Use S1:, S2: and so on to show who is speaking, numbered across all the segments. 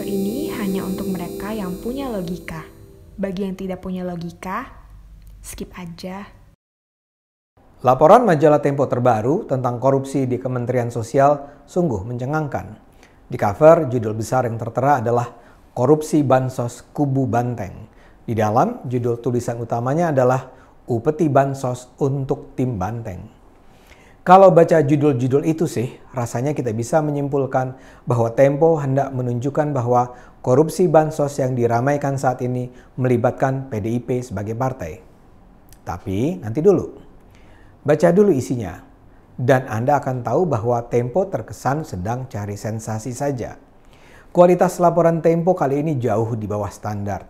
S1: ini hanya untuk mereka yang punya logika. Bagi yang tidak punya logika, skip aja.
S2: Laporan majalah Tempo terbaru tentang korupsi di Kementerian Sosial sungguh mencengangkan. Di cover, judul besar yang tertera adalah Korupsi Bansos Kubu Banteng. Di dalam, judul tulisan utamanya adalah Upeti Bansos untuk Tim Banteng. Kalau baca judul-judul itu sih, rasanya kita bisa menyimpulkan bahwa Tempo hendak menunjukkan bahwa korupsi bansos yang diramaikan saat ini melibatkan PDIP sebagai partai. Tapi nanti dulu, baca dulu isinya, dan Anda akan tahu bahwa Tempo terkesan sedang cari sensasi saja. Kualitas laporan Tempo kali ini jauh di bawah standar.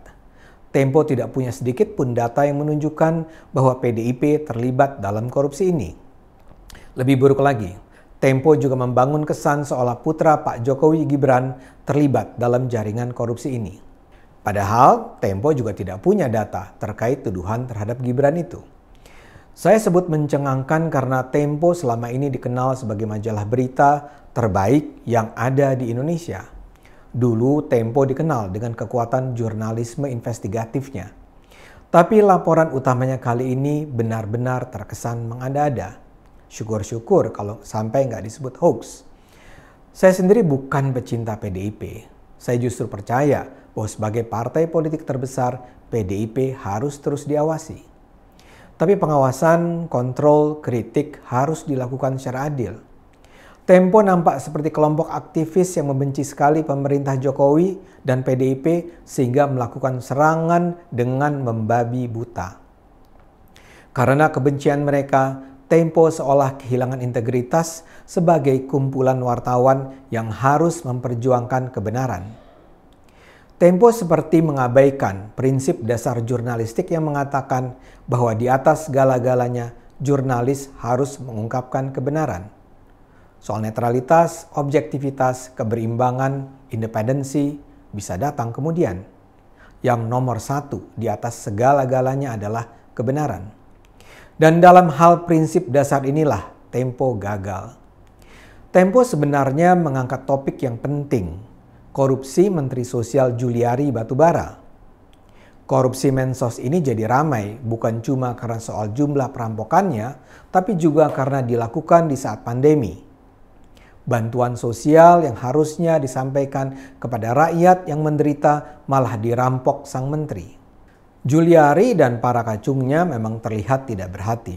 S2: Tempo tidak punya sedikit pun data yang menunjukkan bahwa PDIP terlibat dalam korupsi ini. Lebih buruk lagi, Tempo juga membangun kesan seolah putra Pak Jokowi Gibran terlibat dalam jaringan korupsi ini. Padahal Tempo juga tidak punya data terkait tuduhan terhadap Gibran itu. Saya sebut mencengangkan karena Tempo selama ini dikenal sebagai majalah berita terbaik yang ada di Indonesia. Dulu Tempo dikenal dengan kekuatan jurnalisme investigatifnya. Tapi laporan utamanya kali ini benar-benar terkesan mengada-ada. Syukur-syukur kalau sampai nggak disebut hoax. Saya sendiri bukan pecinta PDIP. Saya justru percaya bahwa sebagai partai politik terbesar, PDIP harus terus diawasi. Tapi pengawasan, kontrol, kritik harus dilakukan secara adil. Tempo nampak seperti kelompok aktivis yang membenci sekali pemerintah Jokowi dan PDIP sehingga melakukan serangan dengan membabi buta. Karena kebencian mereka, Tempo seolah kehilangan integritas sebagai kumpulan wartawan yang harus memperjuangkan kebenaran. Tempo seperti mengabaikan prinsip dasar jurnalistik yang mengatakan bahwa di atas segala-galanya jurnalis harus mengungkapkan kebenaran. Soal netralitas, objektivitas, keberimbangan, independensi bisa datang kemudian. Yang nomor satu di atas segala-galanya adalah kebenaran. Dan dalam hal prinsip dasar inilah Tempo gagal. Tempo sebenarnya mengangkat topik yang penting, korupsi Menteri Sosial Juliari Batubara. Korupsi Mensos ini jadi ramai bukan cuma karena soal jumlah perampokannya, tapi juga karena dilakukan di saat pandemi. Bantuan sosial yang harusnya disampaikan kepada rakyat yang menderita malah dirampok sang menteri. Juliari dan para kacungnya memang terlihat tidak berhati.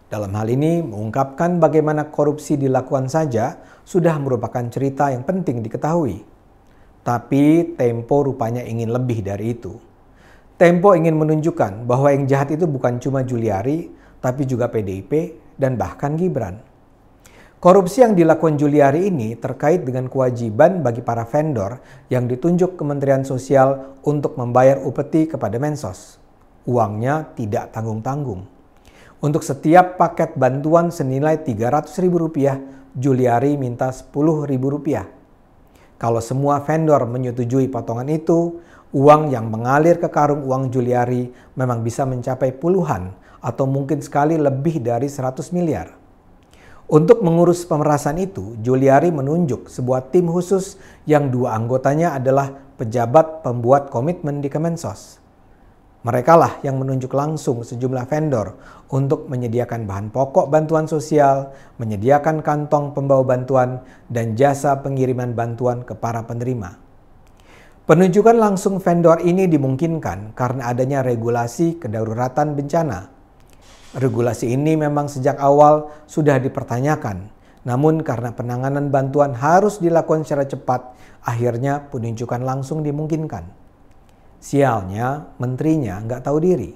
S2: Dalam hal ini, mengungkapkan bagaimana korupsi dilakukan saja sudah merupakan cerita yang penting diketahui. Tapi Tempo rupanya ingin lebih dari itu. Tempo ingin menunjukkan bahwa yang jahat itu bukan cuma Juliari, tapi juga PDIP dan bahkan Gibran. Korupsi yang dilakukan Juliari ini terkait dengan kewajiban bagi para vendor yang ditunjuk Kementerian Sosial untuk membayar upeti kepada Mensos. Uangnya tidak tanggung-tanggung. Untuk setiap paket bantuan senilai Rp300.000, Juliari minta Rp10.000. Kalau semua vendor menyetujui potongan itu, uang yang mengalir ke karung uang Juliari memang bisa mencapai puluhan atau mungkin sekali lebih dari 100 miliar. Untuk mengurus pemerasan itu, Juliari menunjuk sebuah tim khusus yang 2 anggotanya adalah pejabat pembuat komitmen di Kemensos. Merekalah yang menunjuk langsung sejumlah vendor untuk menyediakan bahan pokok bantuan sosial, menyediakan kantong pembawa bantuan, dan jasa pengiriman bantuan ke para penerima. Penunjukan langsung vendor ini dimungkinkan karena adanya regulasi kedaruratan bencana. Regulasi ini memang sejak awal sudah dipertanyakan, namun karena penanganan bantuan harus dilakukan secara cepat, akhirnya penunjukan langsung dimungkinkan. Sialnya, menterinya nggak tahu diri.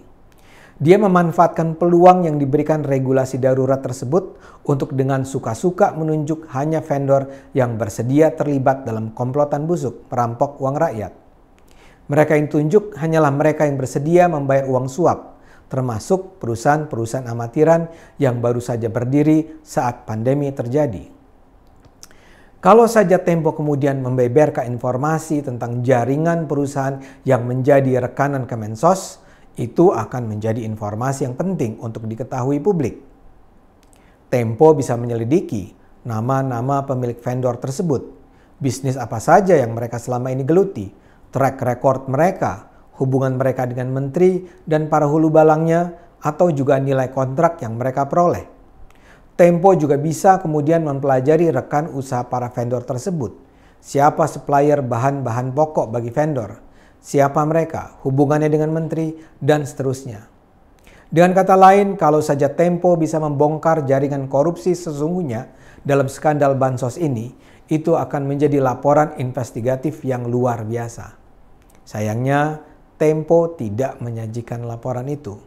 S2: Dia memanfaatkan peluang yang diberikan regulasi darurat tersebut untuk dengan suka-suka menunjuk hanya vendor yang bersedia terlibat dalam komplotan busuk perampok uang rakyat. Mereka yang ditunjuk hanyalah mereka yang bersedia membayar uang suap, termasuk perusahaan-perusahaan amatiran yang baru saja berdiri saat pandemi terjadi. Kalau saja Tempo kemudian membeberkan informasi tentang jaringan perusahaan yang menjadi rekanan Kemensos, itu akan menjadi informasi yang penting untuk diketahui publik. Tempo bisa menyelidiki nama-nama pemilik vendor tersebut, bisnis apa saja yang mereka selama ini geluti, track record mereka, hubungan mereka dengan menteri dan para hulu balangnya, atau juga nilai kontrak yang mereka peroleh. Tempo juga bisa kemudian mempelajari rekan usaha para vendor tersebut. Siapa supplier bahan-bahan pokok bagi vendor, siapa mereka, hubungannya dengan menteri, dan seterusnya. Dengan kata lain, kalau saja Tempo bisa membongkar jaringan korupsi sesungguhnya dalam skandal bansos ini, itu akan menjadi laporan investigatif yang luar biasa. Sayangnya, Tempo tidak menyajikan laporan itu.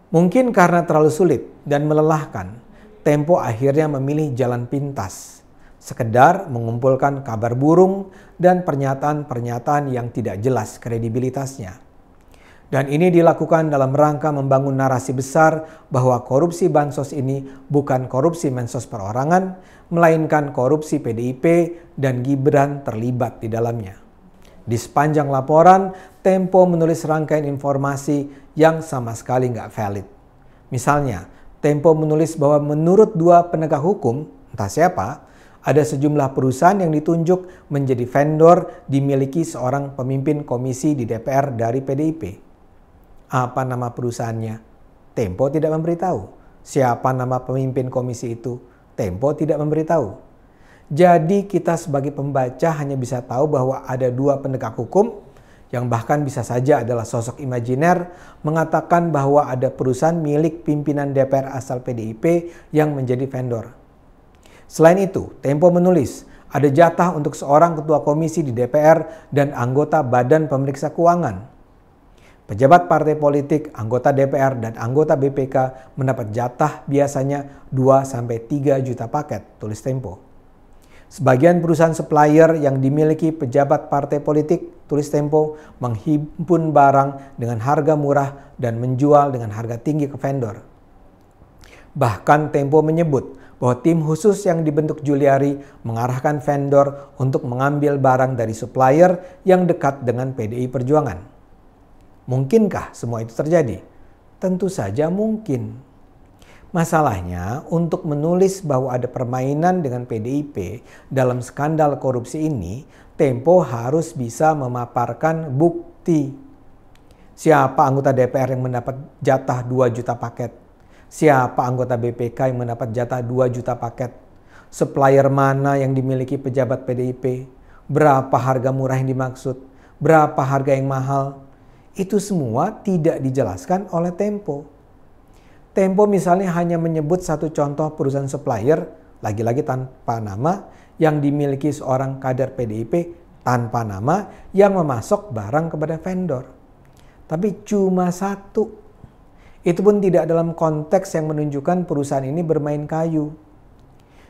S2: Mungkin karena terlalu sulit dan melelahkan, Tempo akhirnya memilih jalan pintas, sekedar mengumpulkan kabar burung dan pernyataan-pernyataan yang tidak jelas kredibilitasnya. Dan ini dilakukan dalam rangka membangun narasi besar bahwa korupsi bansos ini bukan korupsi mensos perorangan, melainkan korupsi PDIP dan Gibran terlibat di dalamnya. Di sepanjang laporan, Tempo menulis rangkaian informasi yang sama sekali nggak valid. Misalnya, Tempo menulis bahwa menurut dua penegak hukum, entah siapa, ada sejumlah perusahaan yang ditunjuk menjadi vendor dimiliki seorang pemimpin komisi di DPR dari PDIP. Apa nama perusahaannya? Tempo tidak memberitahu. Siapa nama pemimpin komisi itu? Tempo tidak memberitahu. Jadi kita sebagai pembaca hanya bisa tahu bahwa ada dua penegak hukum yang bahkan bisa saja adalah sosok imajiner mengatakan bahwa ada perusahaan milik pimpinan DPR asal PDIP yang menjadi vendor. Selain itu, Tempo menulis ada jatah untuk seorang ketua komisi di DPR dan anggota Badan Pemeriksa Keuangan. Pejabat partai politik, anggota DPR, dan anggota BPK mendapat jatah biasanya 2-3 juta paket, tulis Tempo. Sebagian perusahaan supplier yang dimiliki pejabat partai politik, tulis Tempo, menghimpun barang dengan harga murah dan menjual dengan harga tinggi ke vendor. Bahkan Tempo menyebut bahwa tim khusus yang dibentuk Juliari mengarahkan vendor untuk mengambil barang dari supplier yang dekat dengan PDI Perjuangan. Mungkinkah semua itu terjadi? Tentu saja mungkin. Masalahnya, untuk menulis bahwa ada permainan dengan PDIP dalam skandal korupsi ini, Tempo harus bisa memaparkan bukti. Siapa anggota DPR yang mendapat jatah 2 juta paket? Siapa anggota BPK yang mendapat jatah 2 juta paket? Supplier mana yang dimiliki pejabat PDIP? Berapa harga murah yang dimaksud? Berapa harga yang mahal? Itu semua tidak dijelaskan oleh Tempo. Tempo misalnya hanya menyebut satu contoh perusahaan supplier, lagi-lagi tanpa nama, yang dimiliki seorang kader PDIP tanpa nama yang memasok barang kepada vendor. Tapi cuma satu. Itu pun tidak dalam konteks yang menunjukkan perusahaan ini bermain kayu.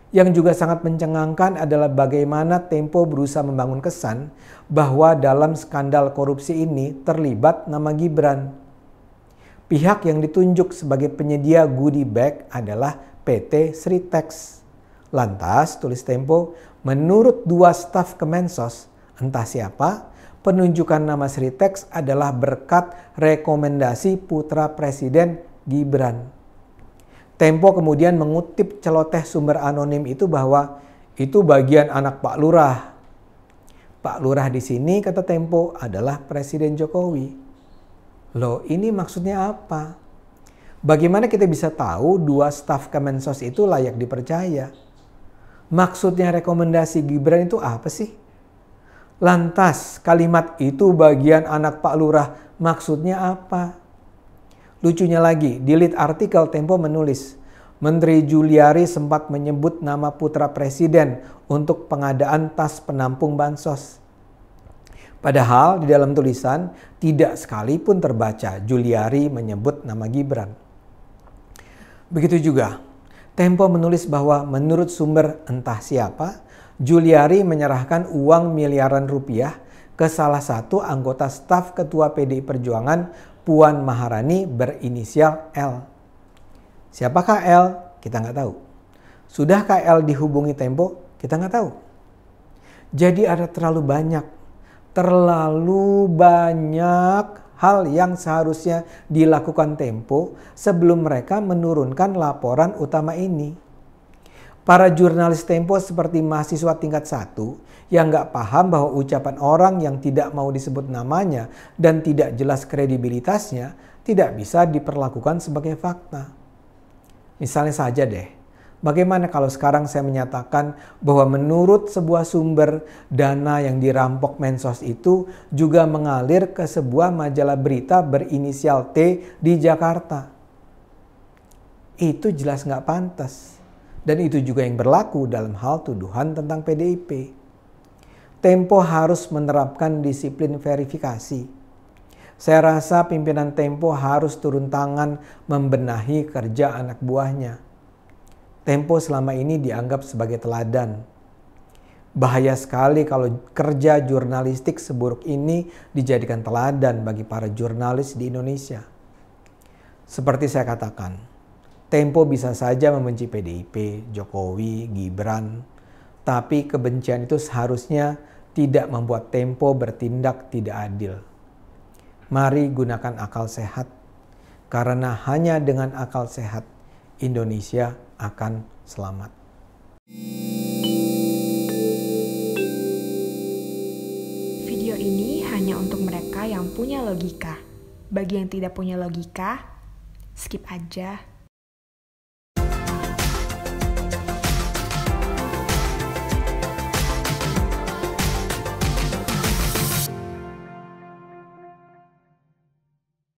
S2: Yang juga sangat mencengangkan adalah bagaimana Tempo berusaha membangun kesan bahwa dalam skandal korupsi ini terlibat nama Gibran. Pihak yang ditunjuk sebagai penyedia goodie bag adalah PT Sritex. Lantas, tulis Tempo, menurut dua staf Kemensos, entah siapa, penunjukan nama Sritex adalah berkat rekomendasi putra Presiden Gibran. Tempo kemudian mengutip celoteh sumber anonim itu bahwa itu bagian anak Pak Lurah. Pak Lurah di sini, kata Tempo, adalah Presiden Jokowi. Loh, ini maksudnya apa? Bagaimana kita bisa tahu dua staf Kemensos itu layak dipercaya? Maksudnya rekomendasi Gibran itu apa sih? Lantas kalimat itu bagian anak Pak Lurah maksudnya apa? Lucunya lagi, di lead artikel Tempo menulis, Menteri Juliari sempat menyebut nama putra presiden untuk pengadaan tas penampung bansos. Padahal di dalam tulisan tidak sekalipun terbaca Juliari menyebut nama Gibran. Begitu juga, Tempo menulis bahwa menurut sumber entah siapa, Juliari menyerahkan uang miliaran rupiah ke salah satu anggota staf Ketua PDI Perjuangan, Puan Maharani berinisial L. Siapakah L? Kita nggak tahu. Sudahkah L dihubungi Tempo? Kita nggak tahu. Jadi ada terlalu banyak hal yang seharusnya dilakukan Tempo sebelum mereka menurunkan laporan utama ini. Para jurnalis Tempo seperti mahasiswa tingkat 1 yang nggak paham bahwa ucapan orang yang tidak mau disebut namanya dan tidak jelas kredibilitasnya tidak bisa diperlakukan sebagai fakta. Misalnya saja deh, bagaimana kalau sekarang saya menyatakan bahwa menurut sebuah sumber, dana yang dirampok Mensos itu juga mengalir ke sebuah majalah berita berinisial T di Jakarta. Itu jelas nggak pantas. Dan itu juga yang berlaku dalam hal tuduhan tentang PDIP. Tempo harus menerapkan disiplin verifikasi. Saya rasa pimpinan Tempo harus turun tangan membenahi kerja anak buahnya. Tempo selama ini dianggap sebagai teladan. Bahaya sekali kalau kerja jurnalistik seburuk ini dijadikan teladan bagi para jurnalis di Indonesia. Seperti saya katakan, Tempo bisa saja membenci PDIP, Jokowi, Gibran, tapi kebencian itu seharusnya tidak membuat Tempo bertindak tidak adil. Mari gunakan akal sehat, karena hanya dengan akal sehat Indonesia akan selamat.
S1: Video ini hanya untuk mereka yang punya logika. Bagi yang tidak punya logika, skip aja.